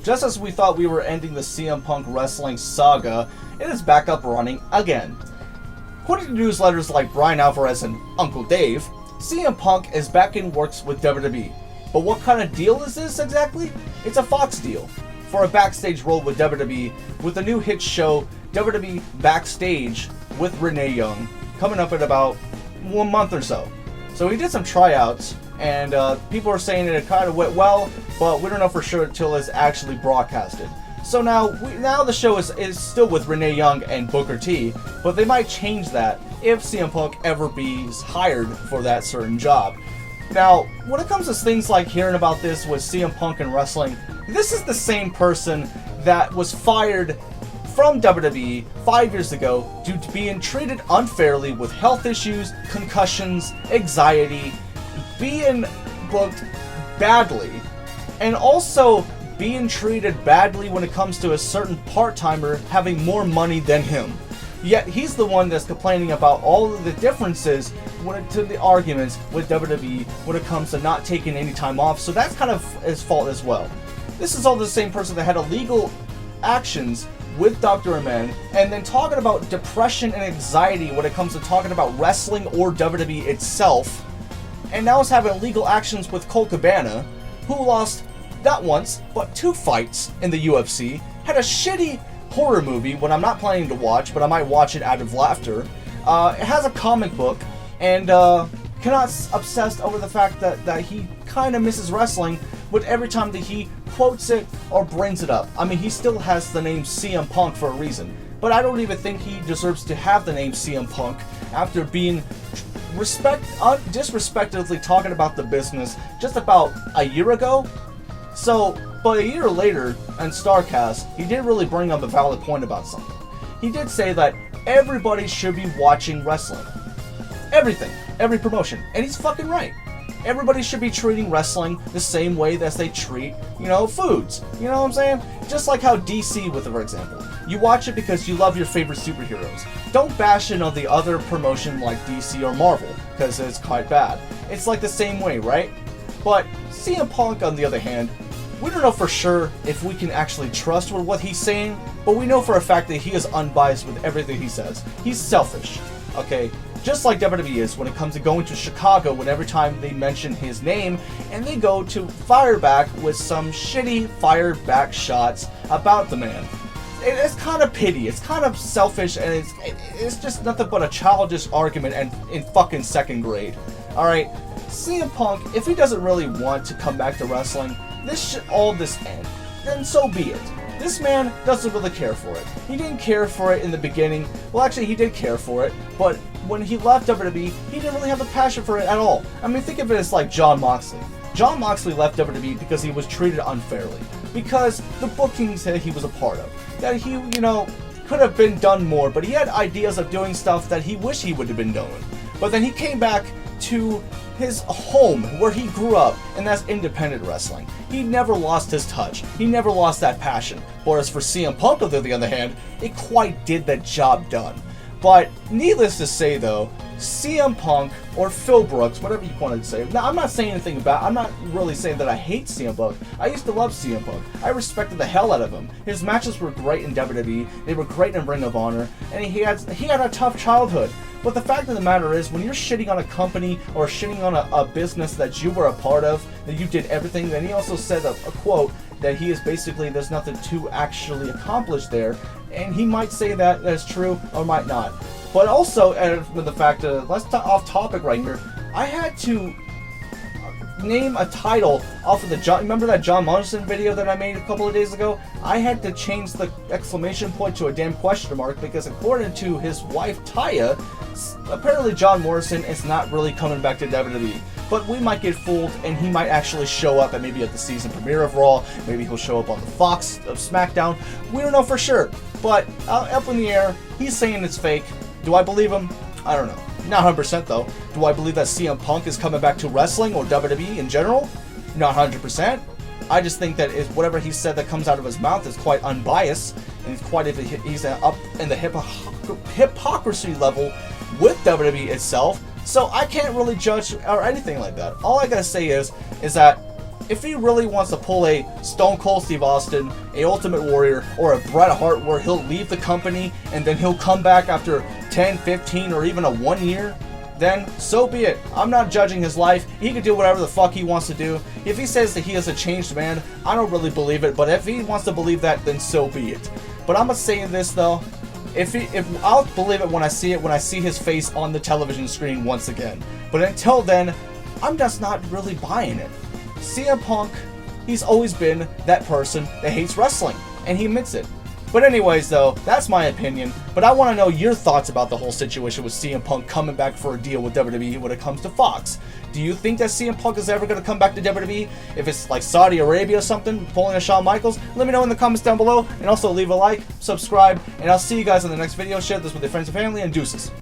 Just as we thought we were ending the CM Punk wrestling saga, it is back up running again. According to newsletters like Brian Alvarez and Uncle Dave, CM Punk is back in works with WWE. But what kind of deal is this exactly? It's a Fox deal for a backstage role with WWE with the new hit show WWE Backstage with Renee Young coming up in about 1 month or so. So he did some tryouts, and people are saying that it kind of went well, but we don't know for sure until it's actually broadcasted. So now the show is still with Renee Young and Booker T, but they might change that if CM Punk ever be hired for that certain job. Now, when it comes to things like hearing about this with CM Punk and wrestling, this is the same person that was fired from WWE 5 years ago due to being treated unfairly with health issues, concussions, anxiety, being booked badly, and also being treated badly when it comes to a certain part-timer having more money than him. Yet he's the one that's complaining about all of the differences to the arguments with WWE when it comes to not taking any time off, so that's kind of his fault as well. This is all the same person that had illegal actions with Dr. Amen, and then talking about depression and anxiety when it comes to talking about wrestling or WWE itself, and now is having illegal actions with Colt Cabana, who lost not once, but 2 fights in the UFC, had a shitty horror movie, when I'm not planning to watch, but I might watch it out of laughter. It has a comic book, and cannot obsessed over the fact that he kind of misses wrestling, but every time that he quotes it or brings it up. I mean, he still has the name CM Punk for a reason, but I don't even think he deserves to have the name CM Punk after being disrespectfully talking about the business just about a year ago. So, but a year later, on StarCast, he did really bring up a valid point about something. He did say that everybody should be watching wrestling. Everything. Every promotion. And he's fucking right. Everybody should be treating wrestling the same way as they treat, foods. You know what I'm saying? Just like how DC, for example. You watch it because you love your favorite superheroes. Don't bash it on the other promotion like DC or Marvel, because it's quite bad. It's like the same way, right? But CM Punk, on the other hand, we don't know for sure if we can actually trust with what he's saying, but we know for a fact that he is unbiased with everything he says. He's selfish, okay? Just like WWE is when it comes to going to Chicago when every time they mention his name, and they go to fire back with some shitty fire back shots about the man. It's kind of pity, it's kind of selfish, and it's just nothing but a childish argument and in fucking second grade. Alright, CM Punk, if he doesn't really want to come back to wrestling, this end. Then so be it. This man doesn't really care for it. He didn't care for it in the beginning. Well, actually, he did care for it, but when he left WWE, he didn't really have a passion for it at all. I mean, think of it as like Jon Moxley. Jon Moxley left WWE because he was treated unfairly. Because the bookings that he was a part of. That he, could have been done more, but he had ideas of doing stuff that he wished he would have been doing. But then he came back to his home where he grew up, and that's independent wrestling. He never lost his touch. He never lost that passion. Whereas for CM Punk, on the other hand, it quite did the job done. But needless to say, though, CM Punk or Phil Brooks, whatever you want to say. Now, I'm not saying anything about. I'm not really saying that I hate CM Punk. I used to love CM Punk. I respected the hell out of him. His matches were great in WWE. They were great in Ring of Honor, and he had a tough childhood. But the fact of the matter is, when you're shitting on a company or shitting on a business that you were a part of, that you did everything, then he also said a quote that he is basically, there's nothing to actually accomplish there, and he might say that that's true or might not. But also, with the fact that, off topic right here, I had to name a title off of remember that John Morrison video that I made a couple of days ago? I had to change the exclamation point to a damn question mark because according to his wife Taya, apparently John Morrison is not really coming back to WWE. But we might get fooled, and he might actually show up maybe at the season premiere of Raw. Maybe he'll show up on the Fox of SmackDown. We don't know for sure. But up in the air, he's saying it's fake. Do I believe him? I don't know. Not 100% though. Do I believe that CM Punk is coming back to wrestling or WWE in general? Not 100%. I just think that whatever he said that comes out of his mouth is quite unbiased, and he's up in the hypocrisy level with WWE itself. So I can't really judge or anything like that. All I gotta say is that if he really wants to pull a Stone Cold Steve Austin, a Ultimate Warrior, or a Bret Hart where he'll leave the company and then he'll come back after 10, 15, or even a 1 year, then so be it. I'm not judging his life. He can do whatever the fuck he wants to do. If he says that he is a changed man, I don't really believe it, but if he wants to believe that, then so be it. But I'm gonna say this though, if I'll believe it when I see his face on the television screen once again. But until then, I'm just not really buying it. CM Punk, he's always been that person that hates wrestling, and he admits it. But anyways though, that's my opinion, but I want to know your thoughts about the whole situation with CM Punk coming back for a deal with WWE when it comes to Fox. Do you think that CM Punk is ever going to come back to WWE? If it's like Saudi Arabia or something, pulling a Shawn Michaels, let me know in the comments down below, and also leave a like, subscribe, and I'll see you guys in the next video. Share this with your friends and family, and deuces.